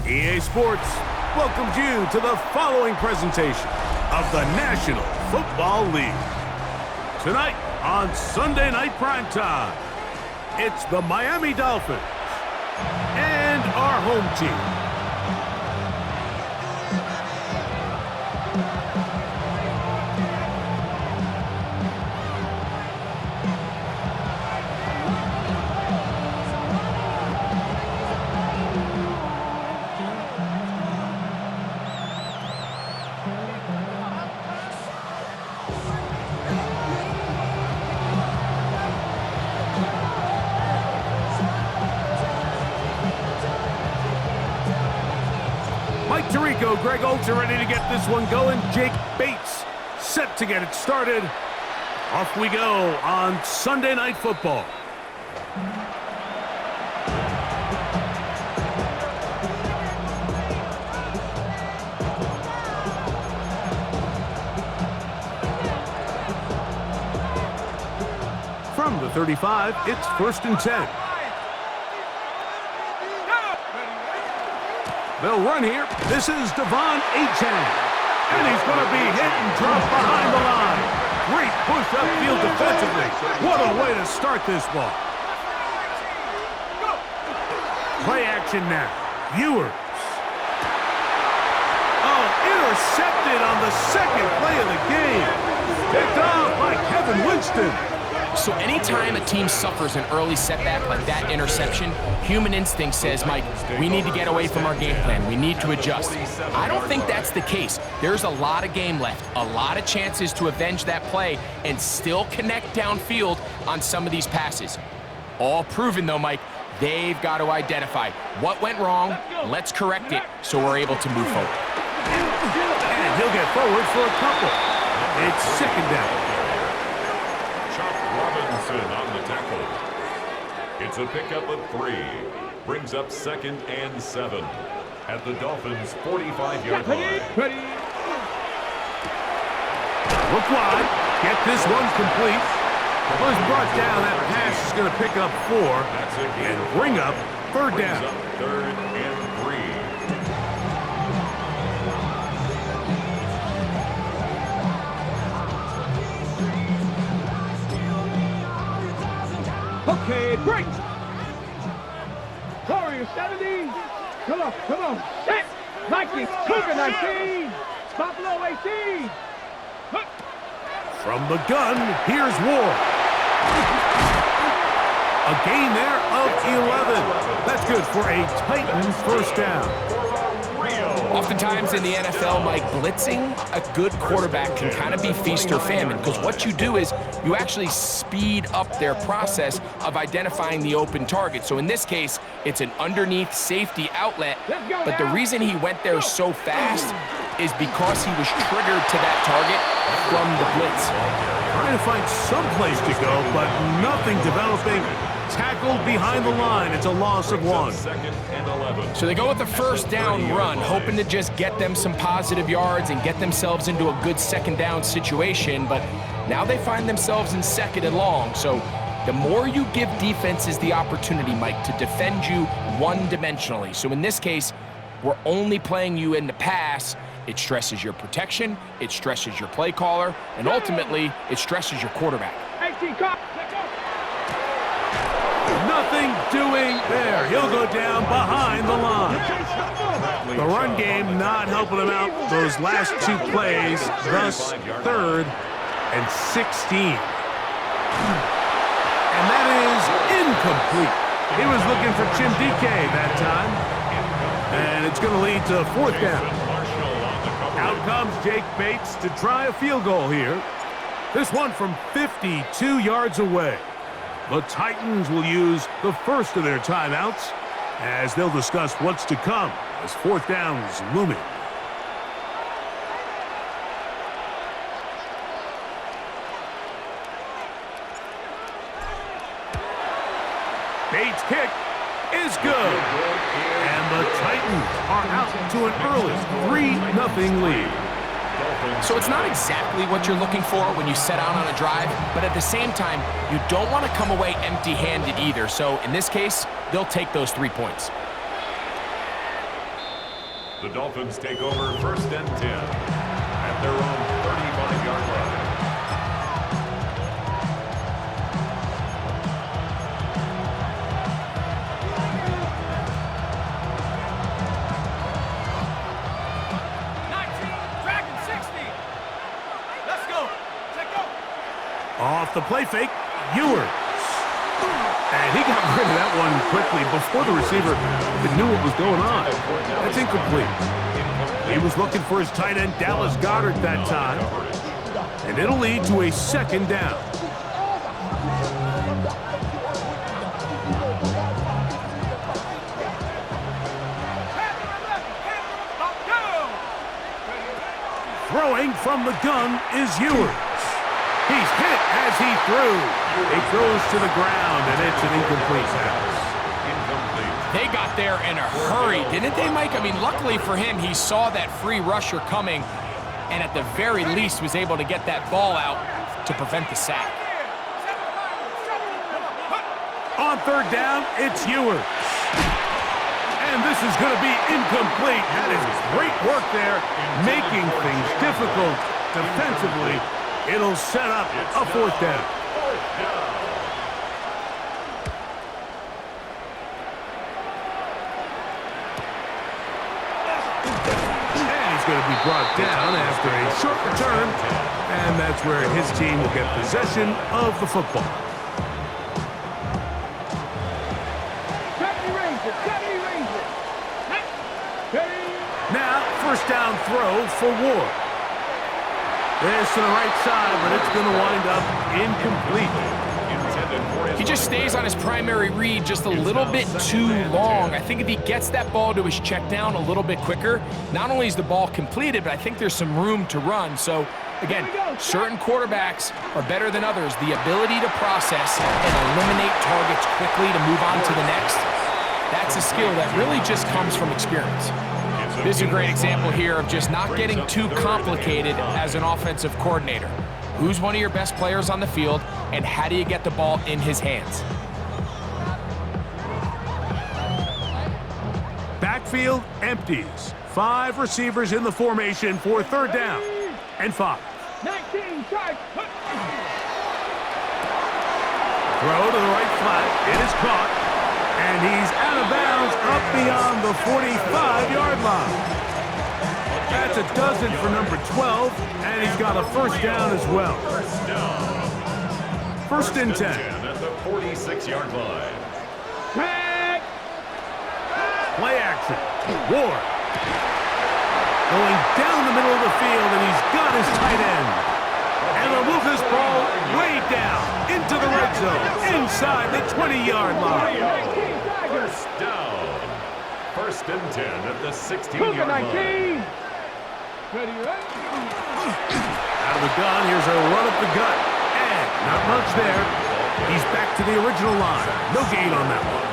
EA Sports welcomes you to the following presentation of the National Football League. Tonight on Sunday Night Primetime, it's the Miami Dolphins and our home team. Greg Olsen ready to get this one going. Jake Bates set to get it started. Off we go on Sunday Night Football. From the 35, it's 1st and 10. They'll run here. This is Devon Achane. And he's going to be hit and dropped behind the line. Great push upfield defensively. What a way to start this ball. Play action now. Ewers. Oh, intercepted on the second play of the game. Picked off by Kevin Winston. So anytime a team suffers an early setback like that interception, human instinct says, Mike, we need to get away from our game plan. We need to adjust. I don't think that's the case. There's a lot of game left, a lot of chances to avenge that play and still connect downfield on some of these passes. All proven, though, Mike, they've got to identify what went wrong, let's correct it so we're able to move forward. And he'll get forward for a couple. It's 2nd down. On the tackle. It's a pickup of 3. Brings up 2nd and 7 at the Dolphins' 45-yard line. Ready. Look wide. Get this one complete. Was brought down. That pass is going to pick up 4 and bring up 3rd down. 3rd and 3. Okay, break. Warrior 70. Come on. Set. Vikings, Cougar 19. Buffalo 18. From the gun, here's Ward. A gain there of 11. That's good for a Titans 1st down. Oftentimes in the NFL, Mike, blitzing a good quarterback can kind of be feast or famine, because what you do is you actually speed up their process of identifying the open target. So in this case, it's an underneath safety outlet, but the reason he went there so fast is because he was triggered to that target from the blitz. Trying to find some place to go, but nothing developing. Tackled behind the line. It's a loss of 1. 2nd and 11. So they go with the 1st down run, hoping to just get them some positive yards and get themselves into a good 2nd down situation, but now they find themselves in 2nd and long. So the more you give defenses the opportunity, Mike, to defend you one-dimensionally. So in this case, we're only playing you in the pass. It stresses your protection, it stresses your play caller, and ultimately, it stresses your quarterback. Nothing doing there. He'll go down behind the line. The run game not helping him out those last 2 plays, thus 3rd and 16. And that is incomplete. He was looking for Jim DK that time. And it's going to lead to 4th down. Out comes Jake Bates to try a field goal here. This one from 52 yards away. The Titans will use the first of their timeouts as they'll discuss what's to come as 4th down is looming. Bates' kick is good. And the Titans are out to an early 3-0 lead. So it's not exactly what you're looking for when you set out on a drive, but at the same time, you don't want to come away empty-handed either. So in this case, they'll take those 3 points. The Dolphins take over 1st and 10 at their own 35-yard line. Off the play fake, Ewers. And he got rid of that one quickly before the receiver even knew what was going on. That's incomplete. He was looking for his tight end, Dallas Goedert, that time. And it'll lead to a 2nd down. Throwing from the gun is Ewers. He's hit as he threw. It goes to the ground, and it's an incomplete pass. They got there in a hurry, didn't they, Mike? I mean, luckily for him, he saw that free rusher coming, and at the very least was able to get that ball out to prevent the sack. On 3rd down, it's Ewers. And this is going to be incomplete. That is great work there, making things difficult defensively. It'll set up a 4th down. And he's going to be brought down after a short return. And that's where his team will get possession of the football. Now, 1st down throw for Ward. This to the right side, but it's going to wind up incomplete. He just stays on his primary read just a little bit too long. I think if he gets that ball to his check down a little bit quicker, not only is the ball completed, but I think there's some room to run. So, again, certain quarterbacks are better than others. The ability to process and eliminate targets quickly to move on to the next, that's a skill that really just comes from experience. This is a great example here of just not getting too complicated as an offensive coordinator. Who's one of your best players on the field, and how do you get the ball in his hands? Backfield empties. 5 receivers in the formation for 3rd down and 5. 19, charge. Throw to the right flat. It is caught. And he's out of bounds up beyond the 45-yard line. That's a dozen for number 12, and he's got a 1st down as well. 1st and 10. At the 46-yard line. Play action. Ward. Going down the middle of the field, and he's got his tight end. And they'll move this ball way down into the red zone, inside the 20-yard line. 1st down. 1st and 10 at the 16-yard line. Out of the gun, here's a run up the gut. And not much there. He's back to the original line. No gain on that one.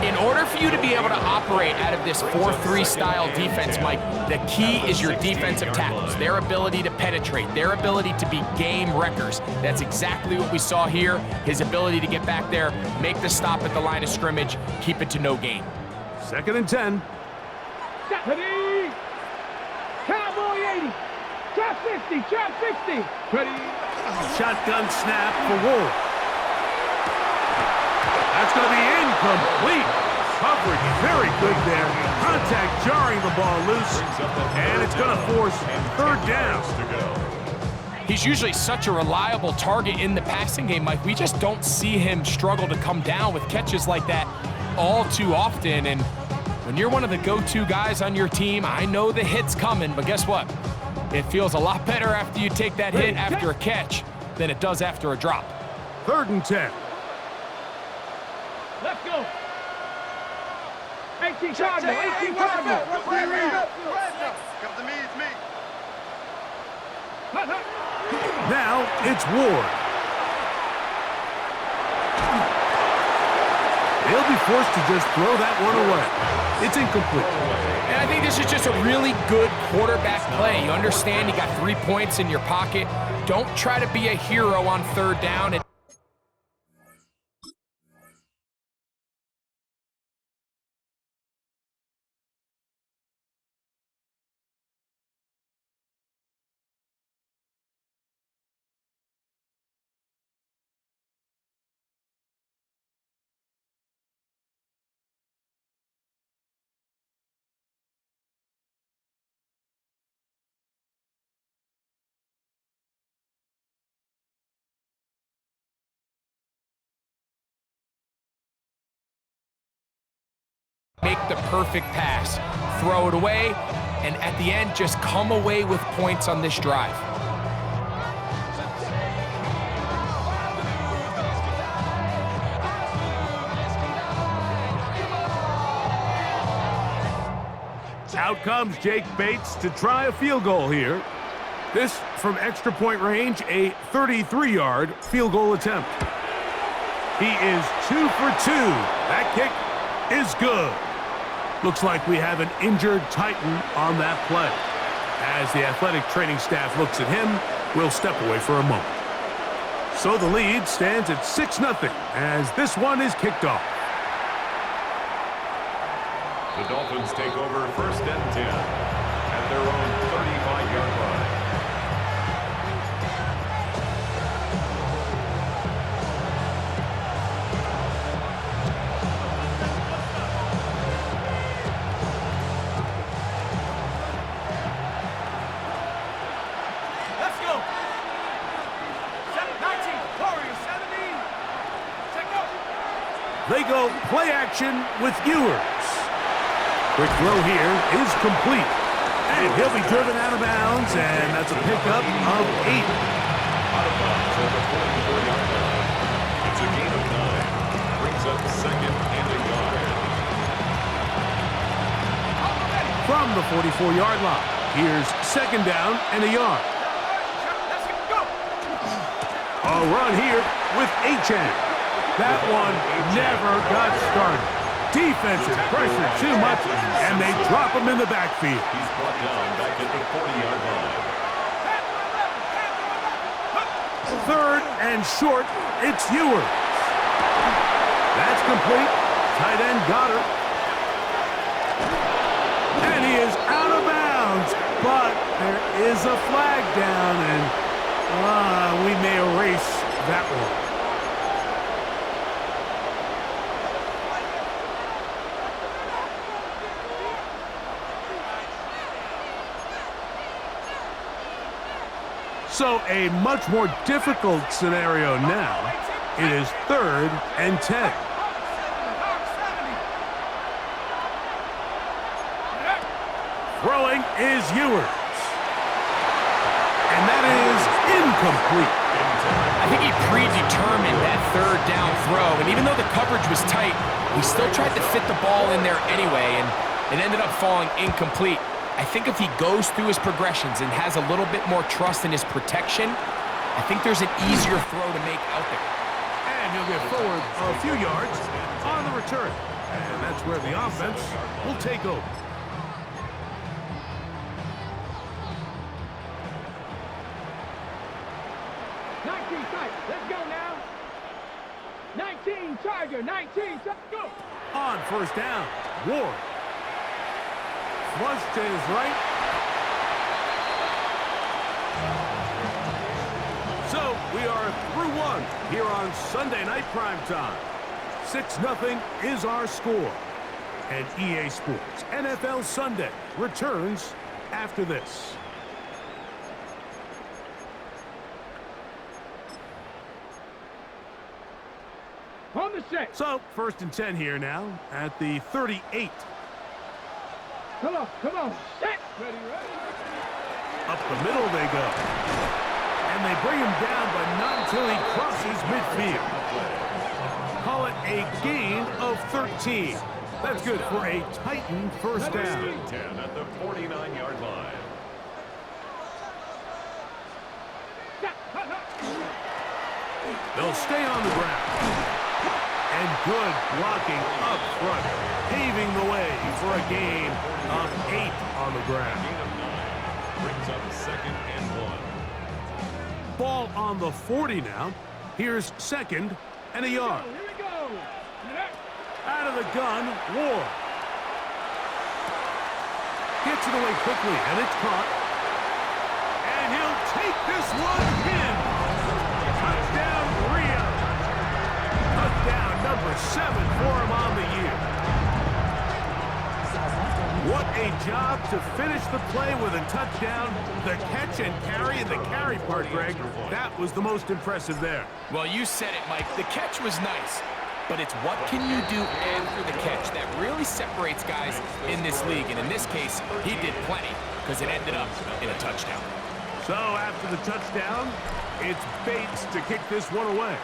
In order for you to be able to operate out of this 4-3 style defense, Mike, the key is your defensive tackles, their ability to penetrate, their ability to be game wreckers. That's exactly what we saw here, his ability to get back there, make the stop at the line of scrimmage, keep it to no gain. 2nd and 10. Ready. Cowboy 80. Trap 50. Trap 60. Ready. Shotgun snap for Ward. That's going to be incomplete. Coverage very good there. Contact jarring the ball loose. And it's going to force 3rd down. He's usually such a reliable target in the passing game, Mike. We just don't see him struggle to come down with catches like that all too often. And when you're one of the go-to guys on your team, I know the hit's coming, but guess what? It feels a lot better after you take that hit after a catch than it does after a drop. 3rd and 10. Let's go. 18 Cardinal. 18 Cardinal. Come to me, it's me. Now it's Ward. He'll be forced to just throw that one away. It's incomplete. And I think this is just a really good quarterback play. You understand you got 3 points in your pocket. Don't try to be a hero on 3rd down. make the perfect pass, throw it away, and at the end, just come away with points on this drive. Out comes Jake Bates to try a field goal here. This from extra point range, a 33-yard field goal attempt. He is 2 for 2. That kick is good. Looks like we have an injured Titan on that play. As the athletic training staff looks at him, we'll step away for a moment. So the lead stands at 6-0 as this one is kicked off. The Dolphins take over 1st and 10 at their own 35-yard line. Let's go. 19, Warriors, 17. Check out. They go play action with Ewers. Quick throw here is complete. And he'll be driven out of bounds, and that's a pickup of 8. Out of bounds at the 44-yard line. It's a gain of 9. Brings up 2nd and a yard. From the 44-yard line, here's 2nd down and a yard. Let's go. A run here with Achan. That one never got started. Defensive pressure too much, and they drop him in the backfield. He's brought down back at the 40-yard line. 3rd and short, it's Ewers. That's complete. Tight end got her. And he is out of bounds, but there is a flag down, and we may erase that one. So a much more difficult scenario now. It is 3rd and 10. Throwing is Ewers. And that is incomplete. I think he predetermined that 3rd down throw, and even though the coverage was tight, he still tried to fit the ball in there anyway, and it ended up falling incomplete. I think if he goes through his progressions and has a little bit more trust in his protection, I think there's an easier throw to make out there. And he'll get forward a few yards on the return. And that's where the offense will take over. Let's go now. 19, Charger, 19, go. On 1st down, Ward. Flush to his right. So we are through one here on Sunday Night Primetime. 6-0 is our score. And EA Sports NFL Sunday returns after this. On the set. So 1st and 10 here now at the 38. Come on. Set. Ready. Up the middle they go. And they bring him down, but not until he crosses midfield. Call it a gain of 13. That's good for a Titan 1st down. 10 at the 49-yard line. They'll stay on the ground. And good blocking up front, paving the way for a gain of 8 on the ground. Gain of 9 brings up 2nd and 1. Ball on the 40 now. Here's 2nd and a yard. Here we go. Out of the gun, Ward. Gets it away quickly, and it's caught. And he'll take this one in. Touchdown, Rio. Touchdown number 7 for him on the year. What a job to finish the play with a touchdown. The catch and carry, and the carry part, Greg, that was the most impressive there. Well, you said it, Mike. The catch was nice. but it's what can you do after the catch that really separates guys in this league. And in this case, he did plenty because it ended up in a touchdown. So after the touchdown, it's Bates to kick this one away.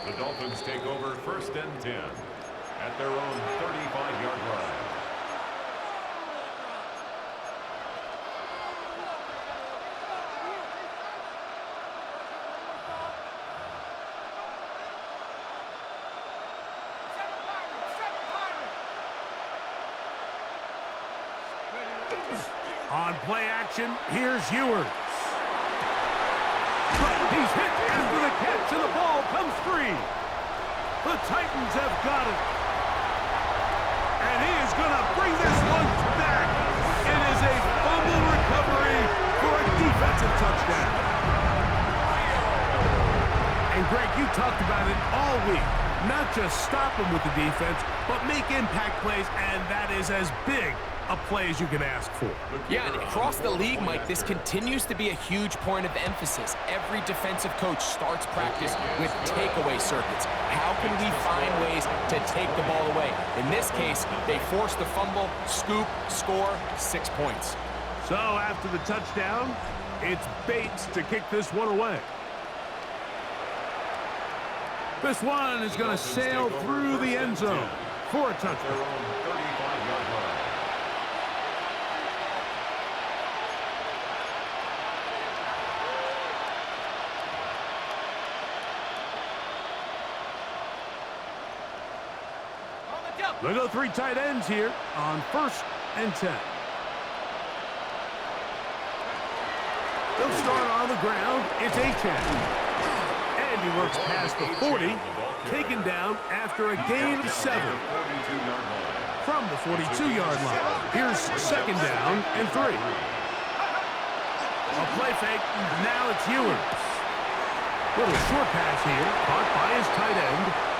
The Dolphins take over 1st and 10 at their own 35-yard line. On play action, here's Ewers. He's hit after the catch, and the ball comes free. The Titans have got it. And he is going to bring this one back. It is a fumble recovery for a defensive touchdown. And Greg, you talked about it all week. Not just stop him with the defense, but make impact plays, and that is as big a play as you can ask for. Yeah, and across the league, Mike, this continues to be a huge point of emphasis. Every defensive coach starts practice with takeaway circuits. How can we find ways to take the ball away? In this case, they forced the fumble, scoop, score, 6 points. So after the touchdown, it's Bates to kick this one away. This one is going to sail through the end zone for a touchdown. They go 3 tight ends here on 1st and 10. They'll start on the ground. It's Achane. And he works past the 40, taken down after a gain of 7. From the 42-yard line. Here's 2nd down and 3. A play fake. Now it's Ewers. Little short pass here, caught by his tight end.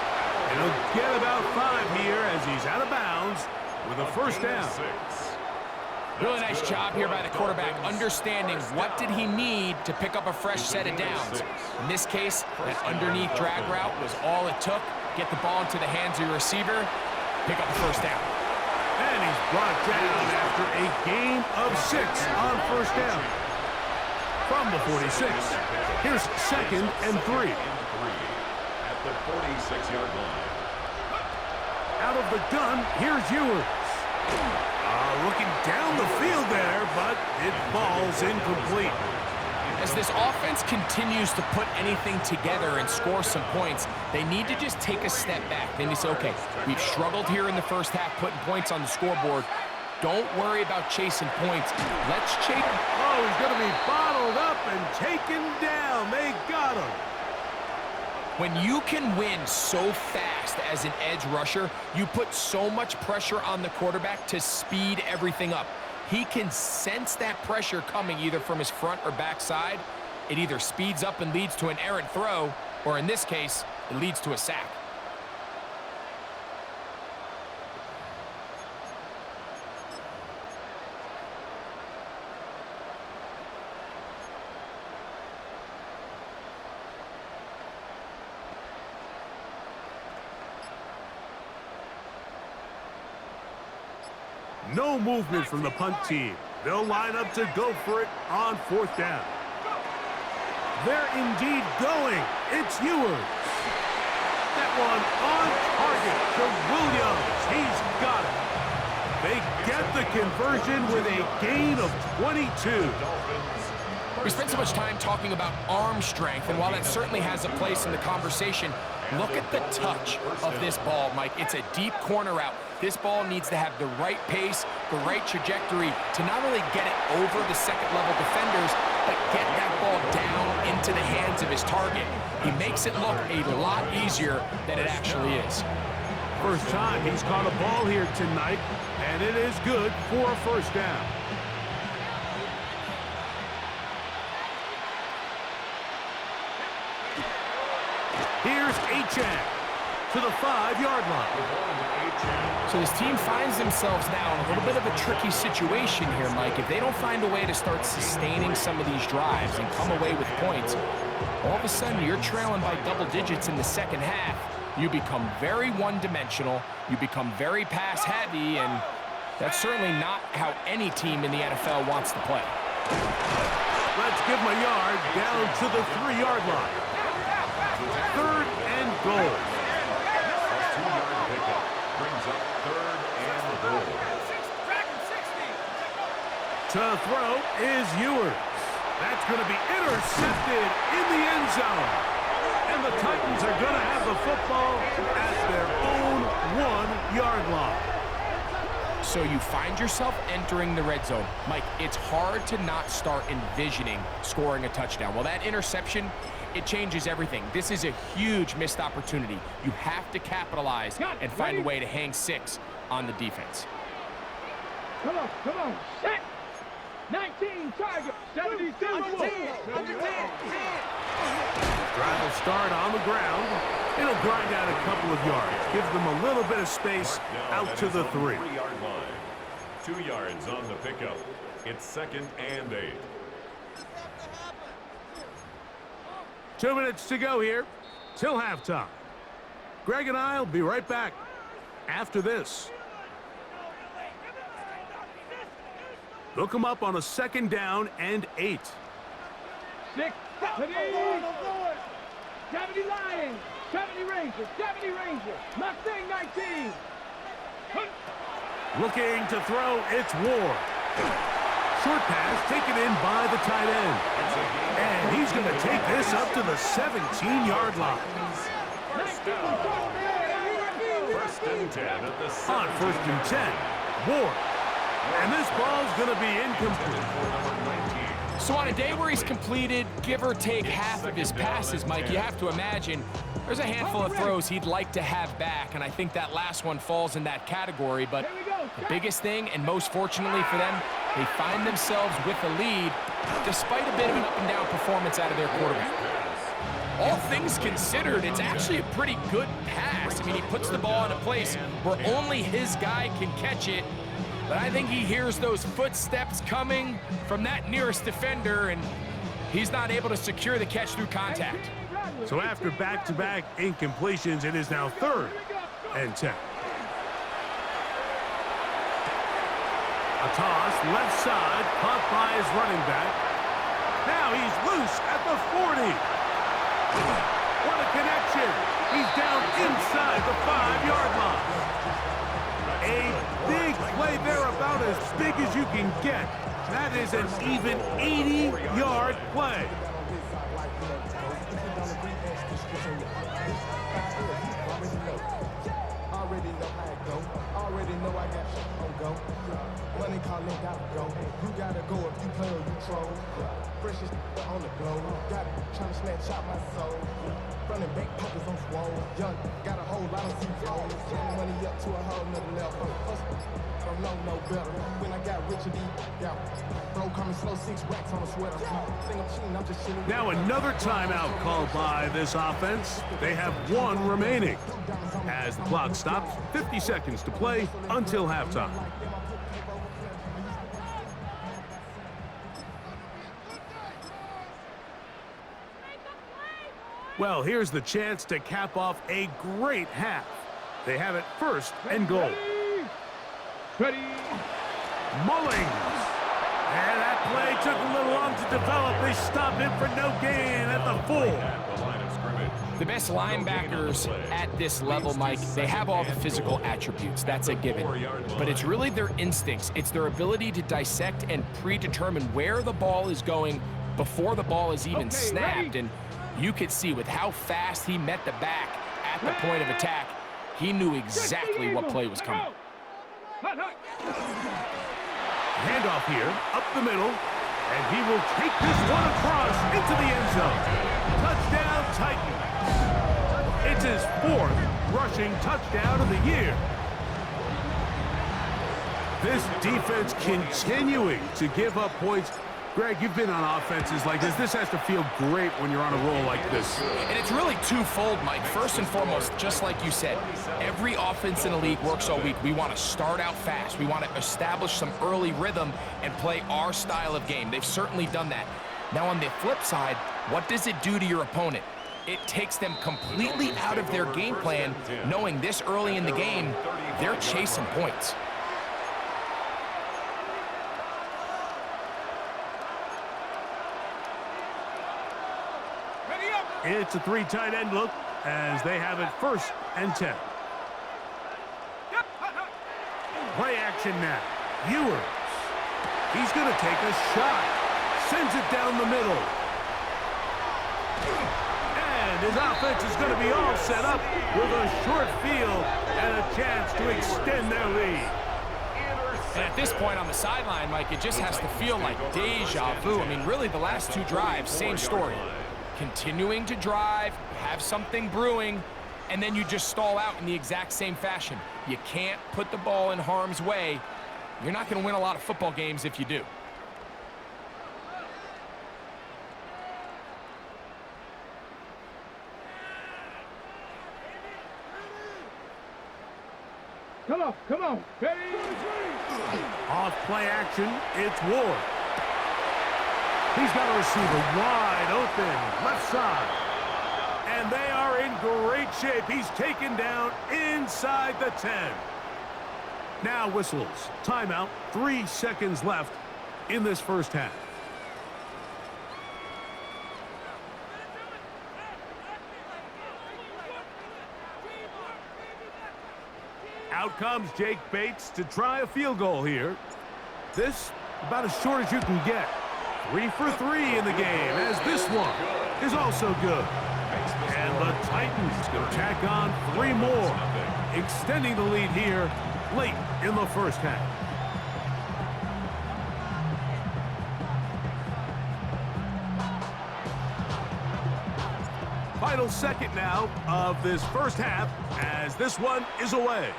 And he'll get about 5 here as he's out of bounds with a 1st down. Really nice job here by the quarterback, understanding what did he need to pick up a fresh set of downs. In this case, that underneath drag route was all it took. Get the ball into the hands of your receiver, pick up the 1st down. And he's brought down after a gain of 6 on 1st down. From the 46, here's 2nd and 3. At the 46-yard line. Out of the gun, here's Ewers. Looking down the field there, but it falls incomplete. As this offense continues to put anything together and score some points, they need to just take a step back. They need to say, okay, we've struggled here in the first half, putting points on the scoreboard. Don't worry about chasing points. Let's chase. Oh, he's going to be bottled up and taken down. They got him. When you can win so fast as an edge rusher, you put so much pressure on the quarterback to speed everything up. He can sense that pressure coming either from his front or back side. It either speeds up and leads to an errant throw, or in this case, it leads to a sack. No movement from the punt team. They'll line up to go for it on 4th down. They're indeed going. It's Ewers. That one on target to Williams. He's got it. They get the conversion with a gain of 22. We spent so much time talking about arm strength, and while that certainly has a place in the conversation, look at the touch of this ball, Mike. It's a deep corner route. This ball needs to have the right pace, the right trajectory to not only get it over the second-level defenders, but get that ball down into the hands of his target. He makes it look a lot easier than it actually is. First time he's caught a ball here tonight, and it is good for a 1st down. Here's Achane to the 5-yard line. So this team finds themselves now in a little bit of a tricky situation here, Mike. If they don't find a way to start sustaining some of these drives and come away with points, All of a sudden, you're trailing by double digits in the second half. You become very one-dimensional. You become very pass-heavy, and that's certainly not how any team in the NFL wants to play. Let's give him a yard down to the 3-yard line. 3rd and goal. A 2-yard pickup brings up 3rd and goal. To throw is Ewers. That's going to be intercepted in the end zone. And the Titans are going to have the football at their own 1-yard line. So you find yourself entering the red zone. Mike, it's hard to not start envisioning scoring a touchdown. Well, that interception, it changes everything. This is a huge missed opportunity. You have to capitalize and find a way to hang 6 on the defense. Come on, set. 19 target, 72 Under 10. Drive will start on the ground. It'll grind out a couple of yards. Gives them a little bit of space out to the 3. 3-yard line. 2 yards on the pickup. It's 2nd and 8. 2 minutes to go here till halftime. Greg and I will be right back after this. Look them up on a 2nd down and 8. 6, 70 Lions, 70 Rangers, 70 Rangers, Mustang 19. Looking to throw, it's Ward. Short pass taken in by the tight end. And he's going to take this up to the 17-yard line. First and 10 at the 17. On 1st and 10, Ward. And this ball's going to be incomplete. So on a day where he's completed, give or take half of his passes, Mike, you have to imagine there's a handful of throws he'd like to have back, and I think that last one falls in that category. But the biggest thing, and most fortunately for them, they find themselves with a lead despite a bit of an up-and-down performance out of their quarterback. All things considered, it's actually a pretty good pass. I mean, he puts the ball in a place where only his guy can catch it. But I think he hears those footsteps coming from that nearest defender, and he's not able to secure the catch through contact. So after back-to-back incompletions, it is now 3rd and 10. A toss, left side, caught by his running back. Now he's loose at the 40. What a connection. He's down inside the 5-yard line. A big play there, about as big as you can get. That is an even 80-yard play. Already know I got shit on go. Money calling, gotta go. You gotta go if you play or you troll. Fresh as on the glow. Got it, tryna snatch out my soul. Running back pockets on swole. Young, got a whole lot of C-flows. Turning money up to a whole nother level. From low, no better. When I got rich and yeah. Bro coming slow, 6 racks on a sweater. Think I'm cheating, I'm just chilling. Now another timeout called by this offense. They have 1 remaining. As the clock stops, 50 seconds to play until halftime. Well, here's the chance to cap off a great half. They have it 1st and goal. Ready. Mullings. And that play took a little long to develop. They stop him for no gain at the 4. At the line of scrimmage. The best linebackers at this level, Mike, they have all the physical attributes. That's a given. But it's really their instincts. It's their ability to dissect and predetermine where the ball is going before the ball is even snapped. And you could see with how fast he met the back at the point of attack, he knew exactly what play was coming. Handoff here, up the middle, and he will take this one across into the end zone. Touchdown, Titans. It's his 4th rushing touchdown of the year. This defense continuing to give up points. Greg, you've been on offenses like this. This has to feel great when you're on a roll like this. And it's really twofold, Mike. First and foremost, just like you said, every offense in the league works all week. We want to start out fast. We want to establish some early rhythm and play our style of game. They've certainly done that. Now on the flip side, what does it do to your opponent? It takes them completely out of their game plan, knowing this early in the game, they're chasing points. It's a 3 tight end look as they have it 1st and 10. Play action now. Ewers. He's going to take a shot. Sends it down the middle. And his offense is going to be all set up with a short field and a chance to extend their lead. And at this point on the sideline, Mike, it just has to feel like deja vu. I mean, really, the last 2 drives, same story. Continuing to drive, have something brewing, and then you just stall out in the exact same fashion. You can't put the ball in harm's way. You're not going to win a lot of football games if you do. Come on. Ready? Off play action, it's Ward. He's got a receiver wide open, left side. And they are in great shape. He's taken down inside the 10. Now whistles. Timeout. 3 seconds left in this first half. Out comes Jake Bates to try a field goal here. This about as short as you can get. 3 for 3 in the game, as this one is also good. And the Titans going to tack on 3 more, extending the lead here late in the first half. Final second now of this first half, as this one is away.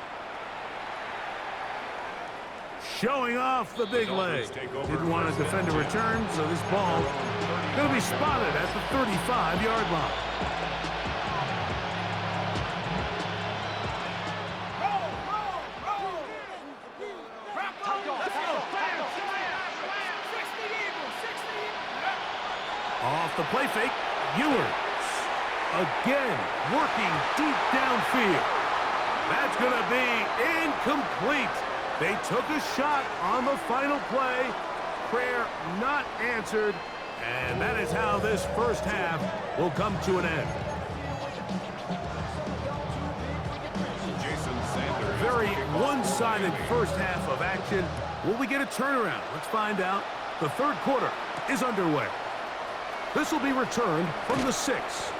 Showing off the big leg. Didn't want to defend a return, so this ball going to be spotted at the 35-yard line. Off the play fake, Ewers. Again, working deep downfield. That's going to be incomplete. They took a shot on the final play. Prayer not answered. And that is how this first half will come to an end. Very one-sided first half of action. Will we get a turnaround? Let's find out. The third quarter is underway. This will be returned from the 6.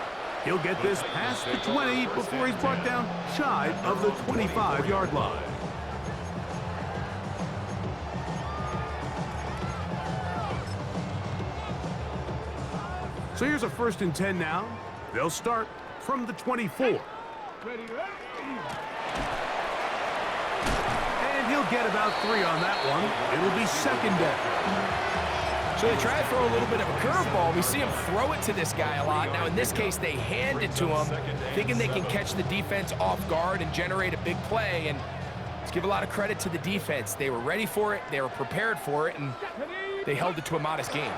He'll get this past the 20 before he's brought down shy of the 25-yard line. So here's a 1st and 10 now. They'll start from the 24. And he'll get about 3 on that one. It'll be 2nd down. So they try to throw a little bit of a curveball. We see him throw it to this guy a lot. Now, in this case, they hand it to him, thinking they can catch the defense off guard and generate a big play. And let's give a lot of credit to the defense. They were ready for it, they were prepared for it, and they held it to a modest game.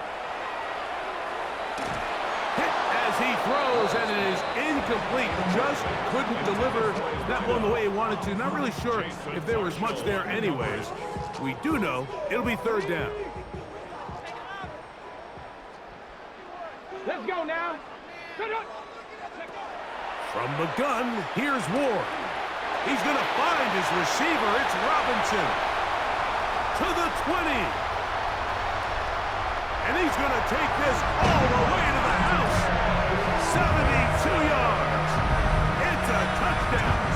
Hit as he throws, and it is incomplete. Just couldn't deliver that one the way he wanted to. Not really sure if there was much there anyways. We do know it'll be 3rd down. Let's go now. From the gun, here's Ward. He's going to find his receiver. It's Robinson. To the 20. And he's going to take this all the way to the house. 72 yards. It's a touchdown.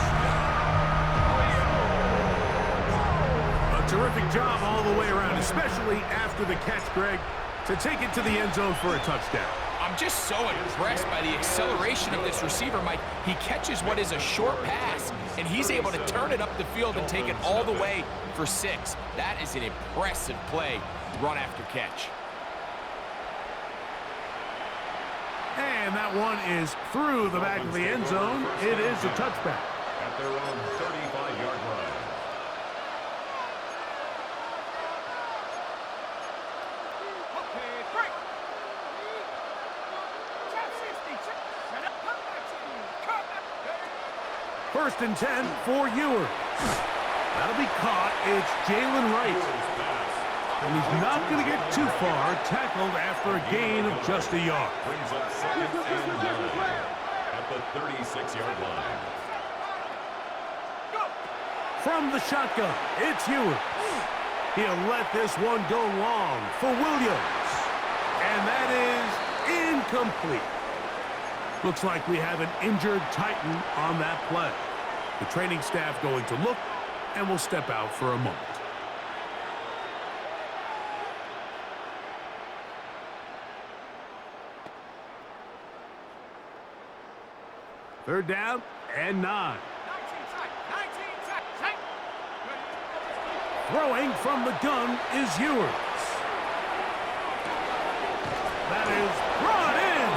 A terrific job all the way around, especially after the catch, Greg, to take it to the end zone for a touchdown. I'm just so impressed by the acceleration of this receiver, Mike. He catches what is a short pass, and he's able to turn it up the field and take it all the way for 6. That is an impressive play, run after catch. And that one is through the back of the end zone. It is a touchback. At their own 35-yard line. First and 10 for Ewers. That'll be caught. It's Jalen Wright. And he's not going to get too far, tackled after a gain of just a yard. Brings up second and 9 at the 36-yard line. From the shotgun, it's Ewers. He'll let this one go long for Williams. And that is incomplete. Looks like we have an injured Titan on that play. The training staff going to look and will step out for a moment. Third down and 9. Throwing from the gun is Ewers. That is brought in.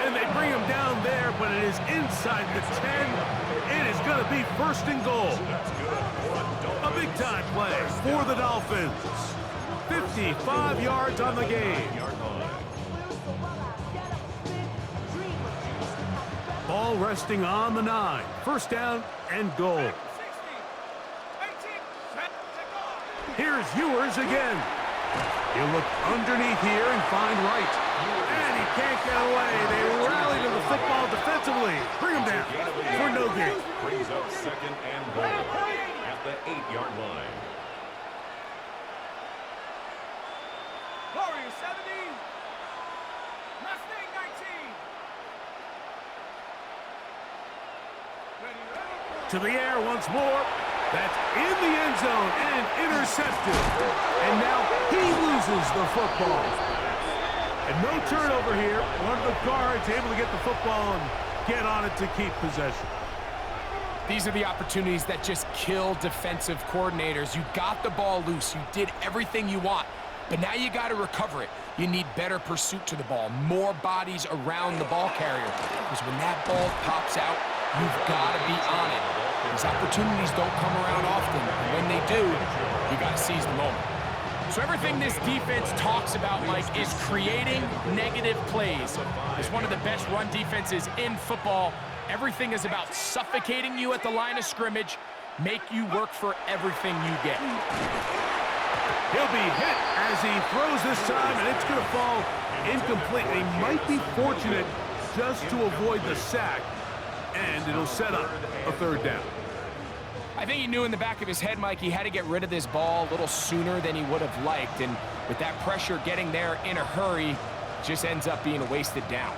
And they bring him down there, but it is inside the 10. It is going to be first and goal. A big-time play for the Dolphins. 55 yards on the game. Ball resting on the 9. First down and goal. Here's Ewers again. He'll look underneath here and find Wright. And he can't get away. They rally to the football defensively. Bring him down for no gain. Brings up second and goal at the 8-yard line. Warriors 70. Mustang 19. To the air once more. That's in the end zone and intercepted. And now he loses the football. And no turnover here. One of the guards able to get the football and get on it to keep possession. These are the opportunities that just kill defensive coordinators. You got the ball loose. You did everything you want. But now you got to recover it. You need better pursuit to the ball, more bodies around the ball carrier. Because when that ball pops out, you've got to be on it. These opportunities don't come around often. And when they do, you got to seize the moment. So everything this defense talks about, Mike, is creating negative plays. It's one of the best run defenses in football. Everything is about suffocating you at the line of scrimmage, make you work for everything you get. He'll be hit as he throws this time, and it's going to fall incomplete. He might be fortunate just to avoid the sack, and it'll set up a third down. I think he knew in the back of his head, Mike, he had to get rid of this ball a little sooner than he would have liked, and with that pressure getting there in a hurry, just ends up being a wasted down.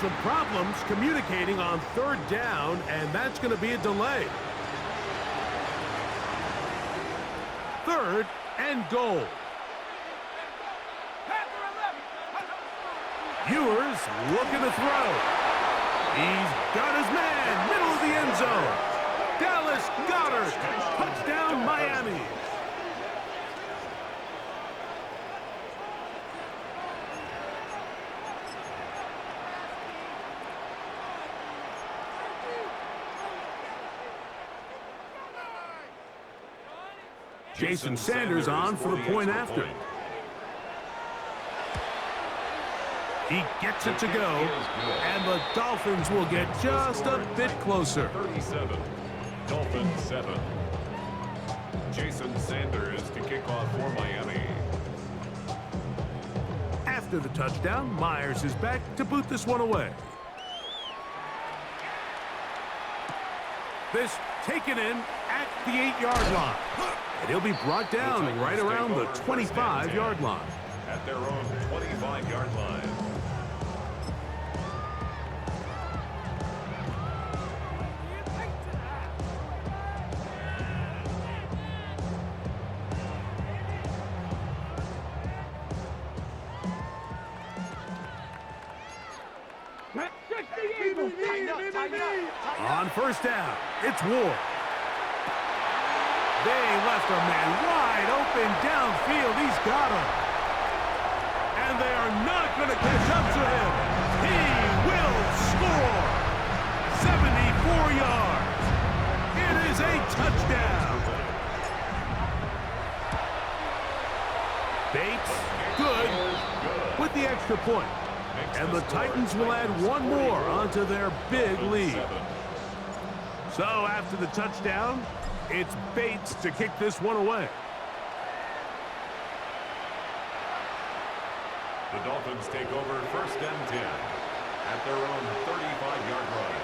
Some problems communicating on third down, and that's going to be a delay. Third and goal. Ewers looking to throw. He's got his man, middle of the end zone. Dallas Goedert, touchdown Miami. Jason Sanders on for the point after. He gets it to go, and the Dolphins will get just a bit closer. 37, Dolphins 7. Jason Sanders to kick off for Miami. After the touchdown, Myers is back to boot this one away. This taken in at the 8-yard line. And he'll be brought down right around the 25-yard line. At their own 25-yard line. On first down, it's Ward. They left a man wide open downfield. He's got him. going to catch up to him. He will score. 74 yards. It is a touchdown. Bates, good, with the extra point. And the Titans will add one more onto their big lead. So after the touchdown, it's Bates to kick this one away. The Dolphins take over 1st and 10 at their own 35-yard line.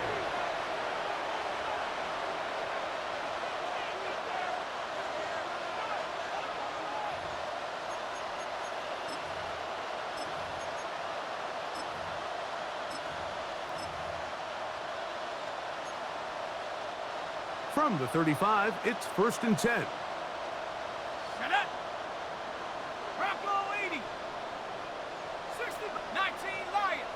From the 35, it's 1st and 10. Shut up. Rocklow 80. 60, 19 Lions.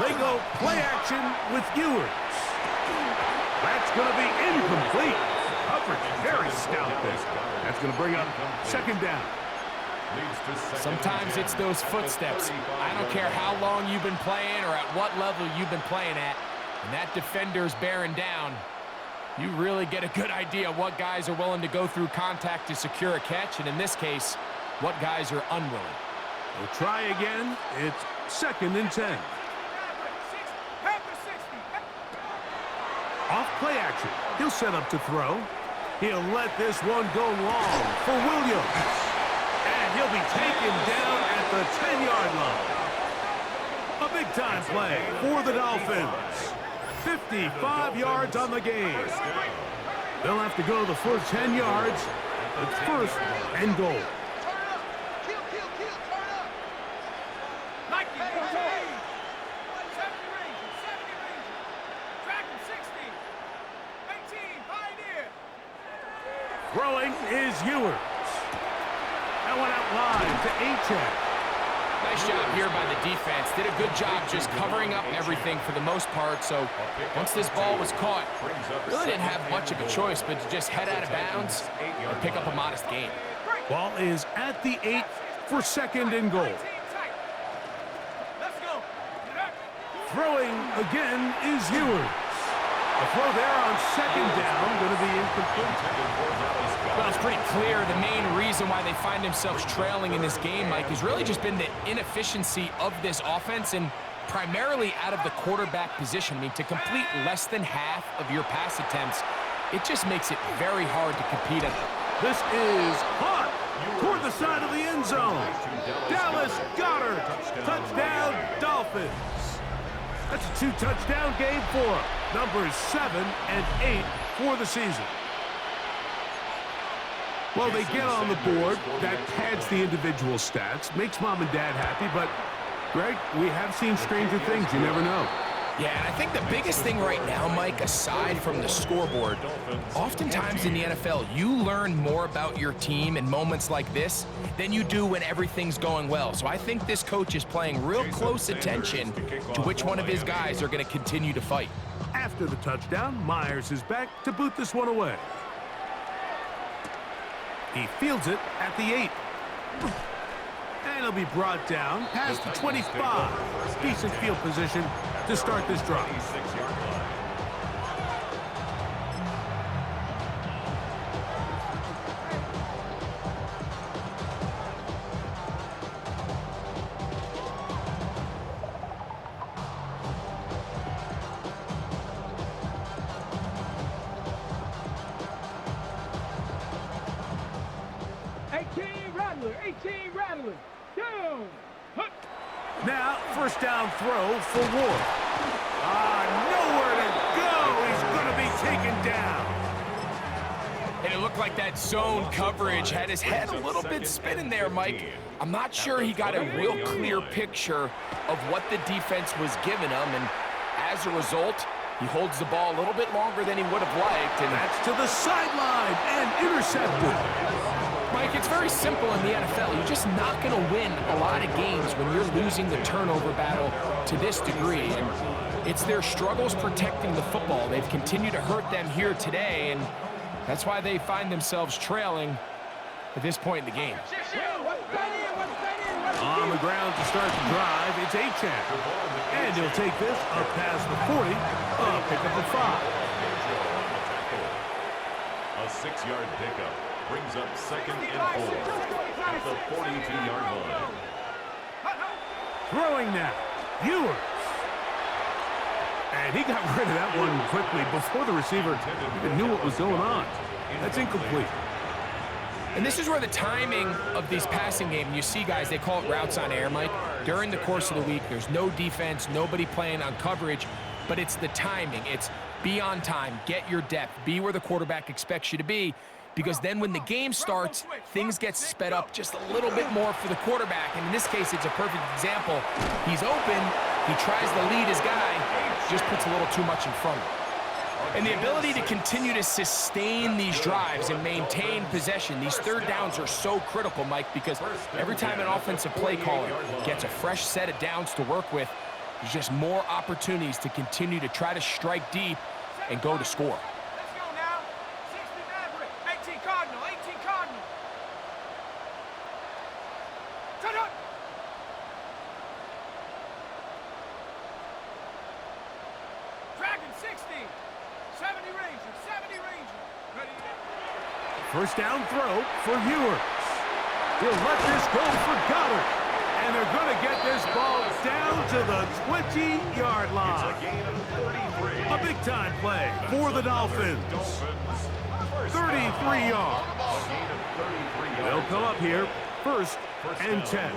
They go play action with Ewers. That's going to be incomplete. Coverage very stout there. That's going to bring up 2nd down. Sometimes it's those footsteps. I don't care how long you've been playing or at what level you've been playing at. And that defender's bearing down. You really get a good idea what guys are willing to go through contact to secure a catch, and in this case, what guys are unwilling. We'll try again. It's 2nd and 10. Off play action. He'll set up to throw. He'll let this one go long for Williams. And he'll be taken down at the 10-yard line. A big-time play for the Dolphins. 55 yards on the game. They'll have to go the first 10 yards. It's 1st and goal. Throwing is Ewers. That one out wide to Achek. Nice job here by the defense. Did a good job just covering up everything for the most part. So once this ball was caught, really didn't have much of a choice but to just head out of bounds and pick up a modest gain. Ball is at the 8 for 2nd and goal. Throwing again is Ewers. A throw there on 2nd down, going to be incomplete. Well, it's pretty clear the main reason why they find themselves trailing in this game, Mike, has really just been the inefficiency of this offense and primarily out of the quarterback position. I mean, to complete less than half of your pass attempts, it just makes it very hard to compete at them. This is hot toward the side of the end zone. Dallas Goedert, touchdown Dolphins. That's a 2-touchdown game for him. Numbers 7 and 8 for the season. Well, they get on the board. That pads the individual stats, makes mom and dad happy, but, Greg, we have seen stranger things. You never know. Yeah, and I think the biggest thing right now, Mike, aside from the scoreboard, oftentimes in the NFL, you learn more about your team in moments like this than you do when everything's going well. So I think this coach is paying real close attention to which one of his guys are going to continue to fight. After the touchdown, Myers is back to boot this one away. He fields it at the 8. And he'll be brought down past the 25. Decent field position to start this drive. Now, first down throw for Ward. Nowhere to go. He's going to be taken down. And it looked like that zone coverage had his head a little bit spinning there, Mike. I'm not sure he got a real clear picture of what the defense was giving him, and as a result, he holds the ball a little bit longer than he would have liked. And that's to the sideline and intercepted. Mike, it's very simple in the NFL. You're just not going to win a lot of games when you're losing the turnover battle to this degree. And it's their struggles protecting the football. They've continued to hurt them here today, and that's why they find themselves trailing at this point in the game. the ground to start the drive. It's Achane. And he'll take this up past the 40, pick up the 5. A 6-yard pickup brings up 2nd and 4 at the 42-yard line. Throwing now, Ewers. And he got rid of that one quickly before the receiver even knew what was going on. That's incomplete. And this is where the timing of these passing game, you see guys, they call it routes on air, Mike. During the course of the week, there's no defense, nobody playing on coverage, but it's the timing. It's be on time, get your depth, be where the quarterback expects you to be, because then when the game starts, things get sped up just a little bit more for the quarterback. And in this case, it's a perfect example. He's open, he tries to lead his guy, just puts a little too much in front of him. And the ability to continue to sustain these drives and maintain possession, these third downs are so critical, Mike, because every time an offensive play caller gets a fresh set of downs to work with, there's just more opportunities to continue to try to strike deep and go to score. Let's go now. 60 Maverick. 18 Cardinal. 18 Cardinal. Turn up. Dragon 60. 70 Ranger. 70 Ranger. Ready? First down throw for Ewers. He'll let this go for Goddard. And they're going to get this ball down to the 20-yard line. A big-time play for the Dolphins. 33 yards. They'll come up here, first and 10.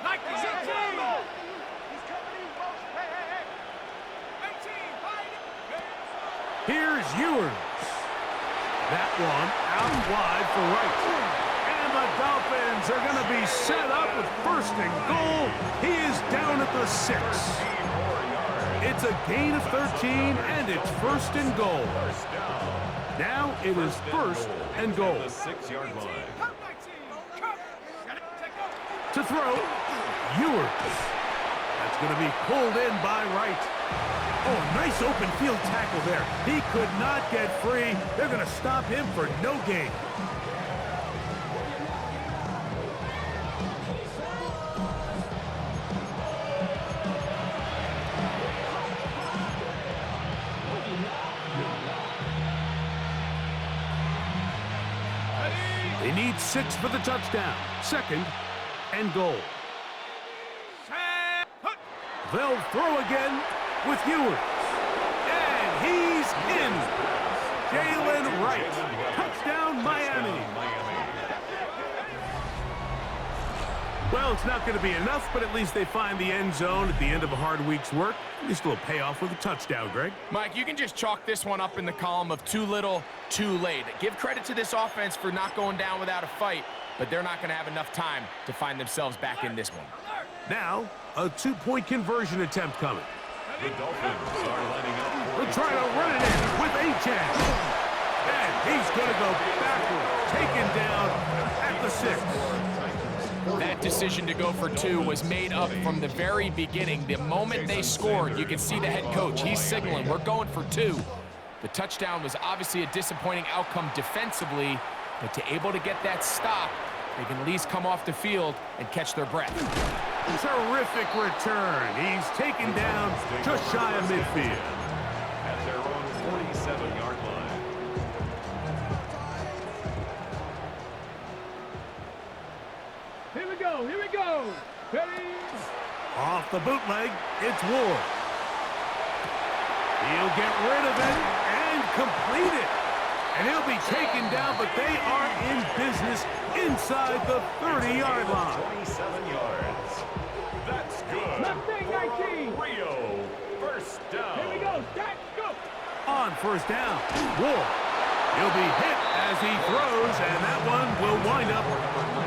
Like the 18. He's coming in motion. Hey. 18. Hide it. Here's Ewers. That one out wide for Wright. And the Dolphins are going to be set up with first and goal. He is down at the 6. It's a gain of 13, and it's first and goal. Now it is first and goal. The 6-yard line. Come, 19. Come. Got it. Take off. To throw, Ewers. That's going to be pulled in by Wright. Oh, nice open field tackle there. He could not get free. They're going to stop him for no gain. They need 6 for the touchdown. Second and goal. They'll throw again with Ewers. And he's in. Jalen Wright. Touchdown, Miami. Well, it's not going to be enough, but at least they find the end zone at the end of a hard week's work. At least a little payoff with a touchdown, Greg. Mike, you can just chalk this one up in the column of too little, too late. Give credit to this offense for not going down without a fight, but they're not going to have enough time to find themselves back in this one. Now, a 2-point conversion attempt coming. The Dolphins are lining up. They'll try to run it in with Achane. And he's going to go backward, taken down at the 6. That decision to go for 2 was made up from the very beginning. The moment they scored, you can see the head coach. He's signaling, we're going for 2. The touchdown was obviously a disappointing outcome defensively, but to able to get that stop, they can at least come off the field and catch their breath. Terrific return. He's taken down just shy of midfield. At their own 47-yard line. Here we go. Here we go. Ready? Off the bootleg, it's Ward. He'll get rid of it and complete it. And he'll be taken down, but they are in business inside the 30-yard line. 27 yards. That's good. Left thing, 19. Rio, first down. Here we go. Stack, go. On first down, Ward. He'll be hit as he throws, and that one will wind up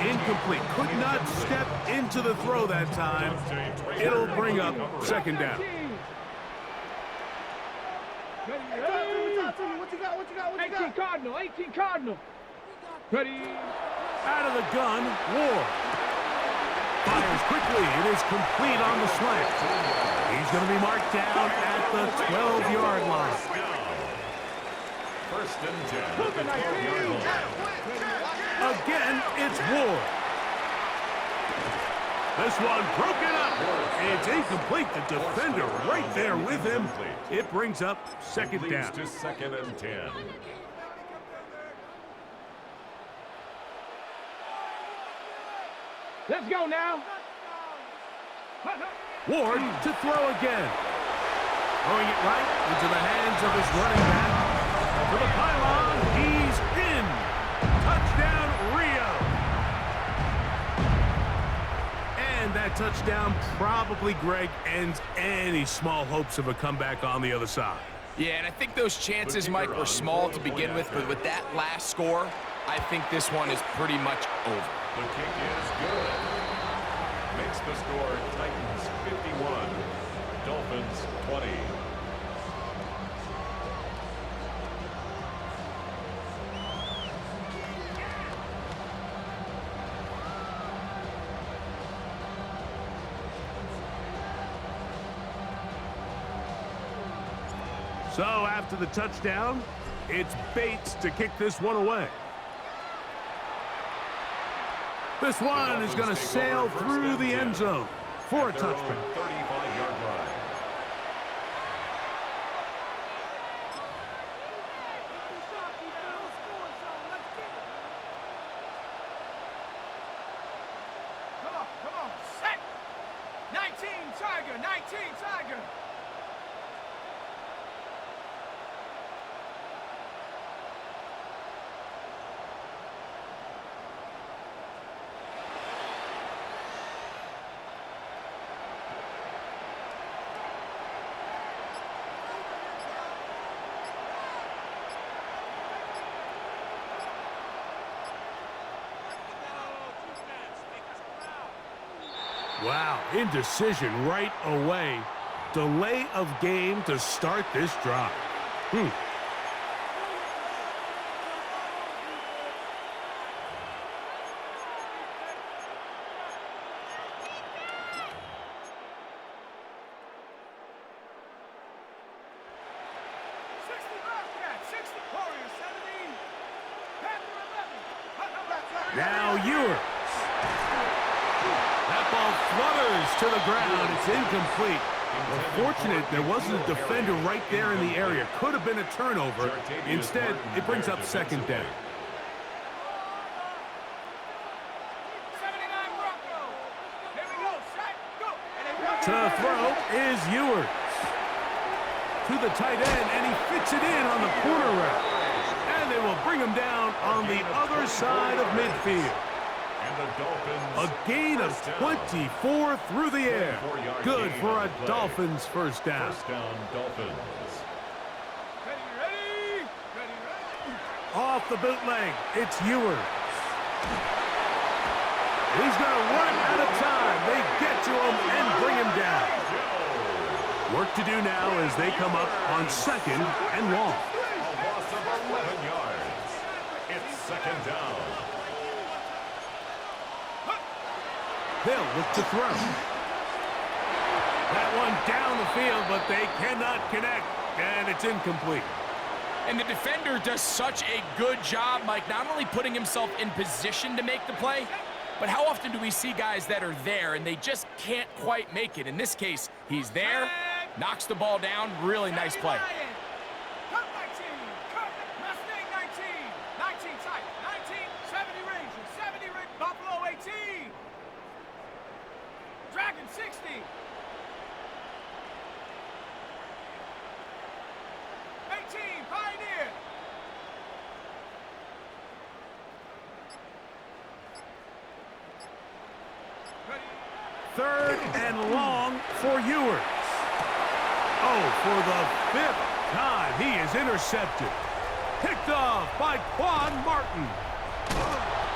incomplete. Could not step into the throw that time. It'll bring up second down. What you got? 18 Cardinal. 18 Cardinal. Ready? Out of the gun, Ward. Fires quickly. It is complete on the slant. He's going to be marked down at the 12-yard line. First and 10 at the 12-yard line. Again, it's Ward. This one broken up. It's incomplete. The defender right there with him. It brings up second down. To second and 10. Let's go now. Ward to throw again. Throwing it right into the hands of his running back. For the pylon, he's in. Touchdown, Rio. And that touchdown probably, Greg, ends any small hopes of a comeback on the other side. Yeah, and I think those chances, Mike, were small to begin with, but with that last score, I think this one is pretty much over. The kick is good. Makes the score Titans 51, Dolphins 20. So after the touchdown, it's Bates to kick this one away. This one is going to sail through the end zone for a touchback. 35-yard line. Come on, set. 19 Tiger, 19 Tiger. Wow, indecision right away. Delay of game to start this drive. Now Ewers. That ball flutters to the ground. It's incomplete. Fortunate there wasn't a defender right there in the area. Could have been a turnover. Instead, it brings up second down. To throw is Ewers. To the tight end, and he fits it in on the corner route. And they will bring him down on the other side of midfield. A gain of 24 through the air. Good for a Dolphins first down. First down, Dolphins. Ready. Off the bootleg, it's Ewers. He's going to run out of time. They get to him and bring him down. Work to do now as they come up on second and long. A loss of 11 yards. It's second down. They'll look to throw. That one down the field, but they cannot connect, and it's incomplete. And the defender does such a good job, Mike, not only putting himself in position to make the play, but how often do we see guys that are there and they just can't quite make it? In this case, he's there, knocks the ball down, really nice play. Cut 19, cut Mustang 19, 19 tight, 19, 70 Ranger, 70 Ranger, Buffalo 18, Dragon 60. Pioneer. Third and long for Ewers. Oh, for the fifth time, he is intercepted. Picked off by Quan Martin.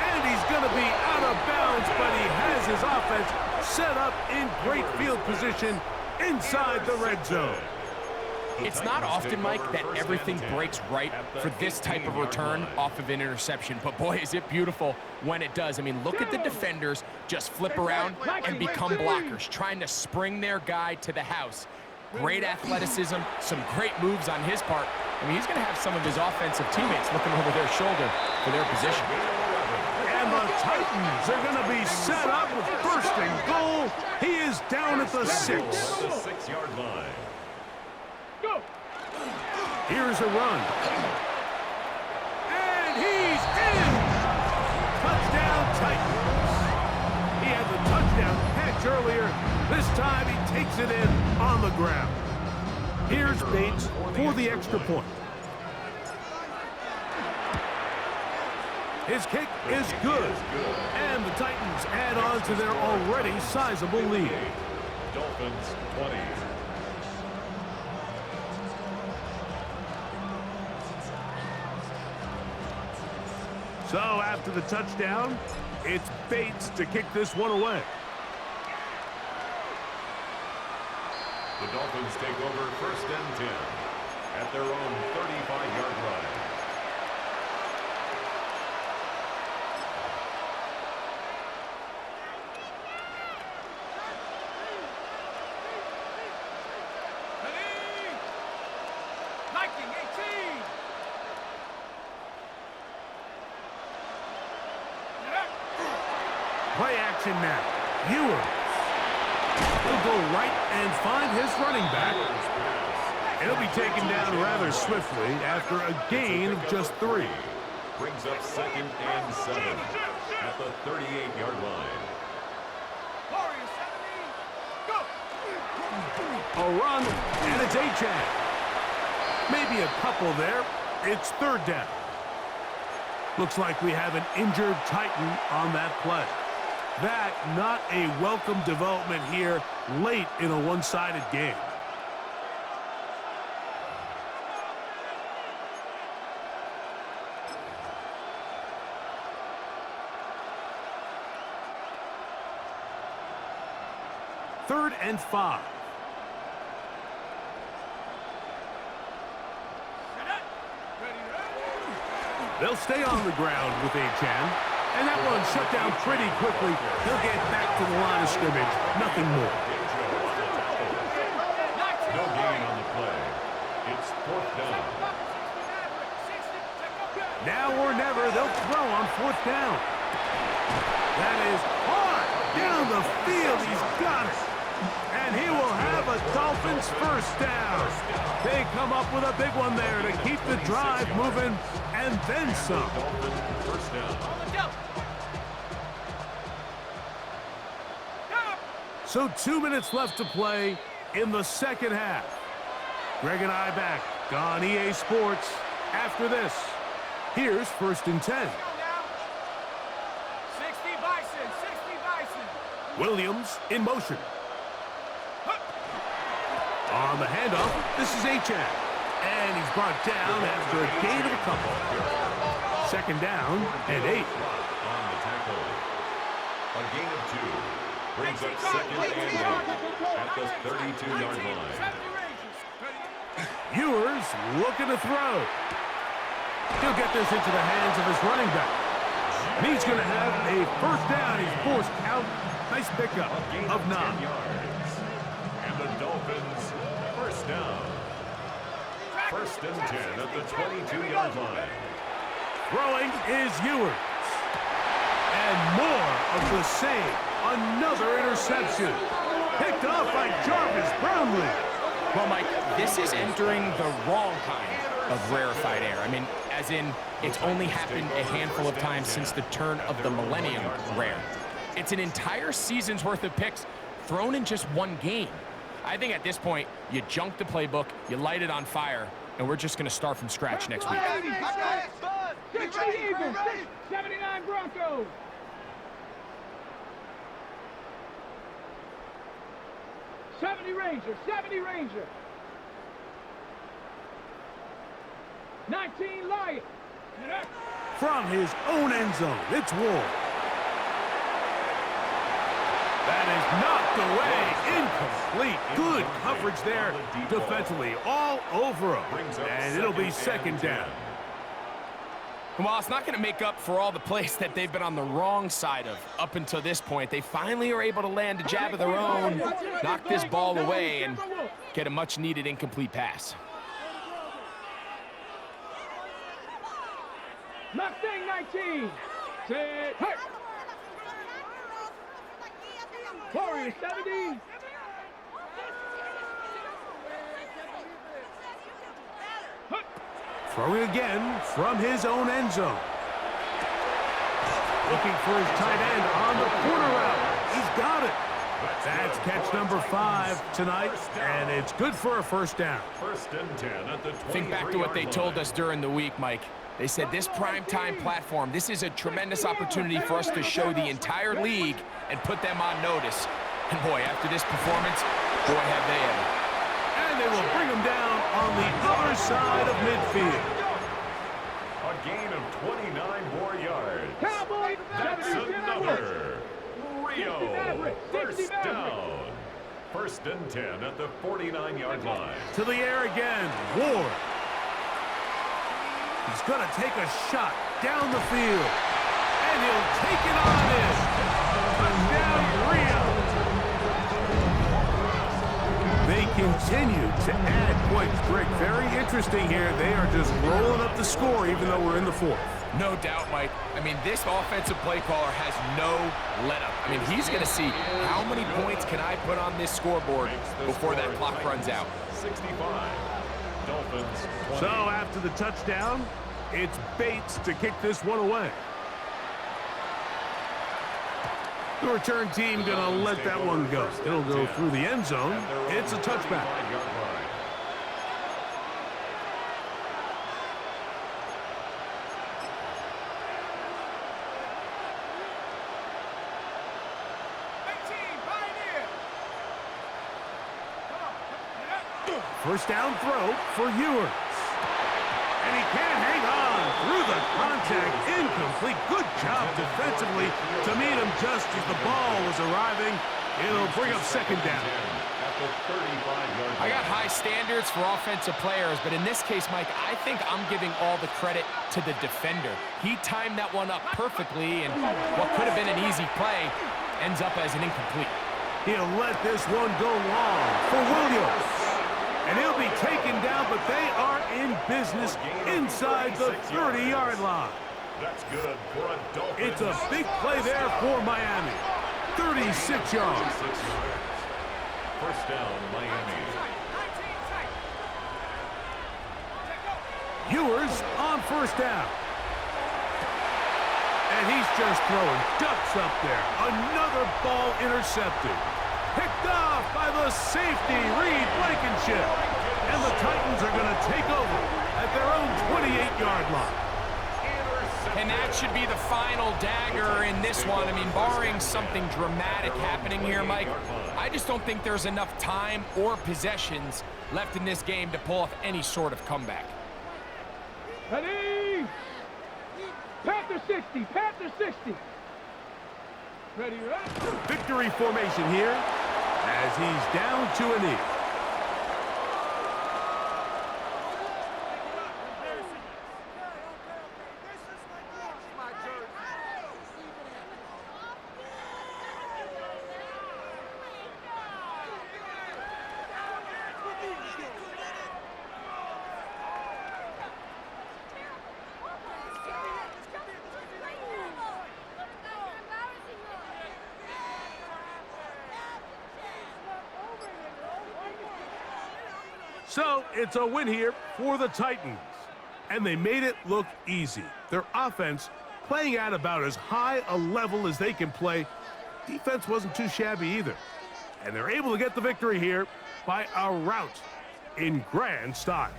And he's going to be out of bounds, but he has his offense set up in great field position inside the red zone. It's not often, Mike, that everything breaks right for this type of return off of an interception. But, boy, is it beautiful when it does. I mean, look at the defenders just flip around and become blockers, trying to spring their guy to the house. Great athleticism, some great moves on his part. I mean, he's going to have some of his offensive teammates looking over their shoulder for their position. And And the Titans are going to be set up with first and goal. He is down at the 6. At the 6-yard line. Go! Here's a run. And he's in! Touchdown Titans. He had the touchdown catch earlier. This time he takes it in on the ground. Here's Bates for the extra point. His kick is good. And the Titans add on to their already sizable lead. Dolphins 20. So after the touchdown, it's Bates to kick this one away. The Dolphins take over first and 10 at their own 35-yard line. Play action now. Ewers. He'll go right and find his running back. He'll be taken down rather swiftly after a gain of just 3. Brings up second and 7 at the 38-yard line. A run, and it's Achane. Maybe a couple there. It's third down. Looks like we have an injured Titan on that play. That not a welcome development here late in a one-sided game. Third and 5. They'll stay on the ground with Achane. And that one shut down pretty quickly. He'll get back to the line of scrimmage. Nothing more. No gain on the play. It's fourth down. Now or never, they'll throw on fourth down. That is hard down the field. He's got it. And he will have a Dolphins first down. They come up with a big one there to keep the drive moving, and then some. First down. So 2 minutes left to play in the second half. Greg and I back on EA Sports after this. Here's first and 10. 60 Bison, 60 Bison. Williams in motion. On the handoff, this is Achane. And he's brought down after a gain of a couple. Second down and 8. On the tackle. A gain of 2. Brings up second and 8 at the 32-yard line. Ewers looking to throw. He'll get this into the hands of his running back. And he's going to have a first down. He's forced out. Nice pickup of 9. Yards. And the Dolphins first down. First and 10 at the 22-yard line. Throwing is Ewers. And more of the same. Another interception. Picked off by Jarvis Brownlee. Well, Mike, this is entering the wrong kind of rarefied air. I mean, as in, it's only happened a handful of times since the turn of the millennium rare. It's an entire season's worth of picks thrown in just one game. I think at this point, you junk the playbook, you light it on fire, and we're just going to start from scratch next week. 60 Eagles, 79 Broncos. 70 Ranger, 70 Ranger. 19 Lion. From his own end zone, it's Ward. That is knocked away, incomplete. Good coverage there defensively, all over him. And it'll be second down. Well, it's not going to make up for all the plays that they've been on the wrong side of up until this point. They finally are able to land a jab of their own, knock this ball away, and get a much-needed incomplete pass. Mustang 19. Set. Hey. Warrior 70. Throwing again from his own end zone. Looking for his tight end on the corner route. He's got it. That's catch number 5 tonight, and it's good for a first down. First and 10 at the 23-yard line. Think back to what they told us during the week, Mike. They said this primetime platform, this is a tremendous opportunity for us to show the entire league and put them on notice. And boy, after this performance, boy, have they ever. And they will bring him down on the other side of midfield. A gain of 29 more yards. Cowboys. That's 70. another. Rio. First 60 down. First and 10 at the 49-yard line. To the air again, Ward. He's going to take a shot down the field. And he'll take it on in. Touchdown, Rio. They continue to add points. Greg, very interesting here. They are just rolling up the score even though we're in the 4th. No doubt, Mike. I mean, this offensive play caller has no let-up. I mean, he's going to see how many points can I put on this scoreboard before that clock runs out. 65. Dolphins 20. So after the touchdown, it's Bates to kick this one away. The return team going to let that one go. It'll go through the end zone. It's a touchback. 35-yard line. First down throw for Ewers. And he can't hang on through the contact. Incomplete. Good job defensively to meet him just as the ball was arriving. It'll bring up second down. I got high standards for offensive players, but in this case, Mike, I think I'm giving all the credit to the defender. He timed that one up perfectly, and what could have been an easy play ends up as an incomplete. He'll let this one go long for Williams. And he'll be taken down, but they are in business inside the 30-yard line. That's good for a Dolphins. It's a big play there for Miami. 36 yards. First down, Miami. Ewers on first down. And he's just throwing ducks up there. Another ball intercepted. Picked off by the safety, Reed Blankenship. And the Titans are going to take over at their own 28-yard line. And that should be the final dagger in this one. I mean, barring something dramatic happening here, Mike, I just don't think there's enough time or possessions left in this game to pull off any sort of comeback. Ready? Panther 60. Panther 60. Ready, right? Victory formation here as he's down to a knee. So it's a win here for the Titans. And they made it look easy. Their offense playing at about as high a level as they can play. Defense wasn't too shabby either. And they're able to get the victory here by a rout in grand style.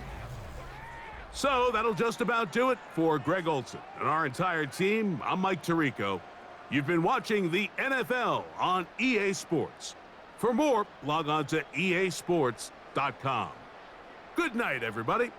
So that'll just about do it for Greg Olson and our entire team. I'm Mike Tirico. You've been watching the NFL on EA Sports. For more, log on to easports.com. Good night, everybody.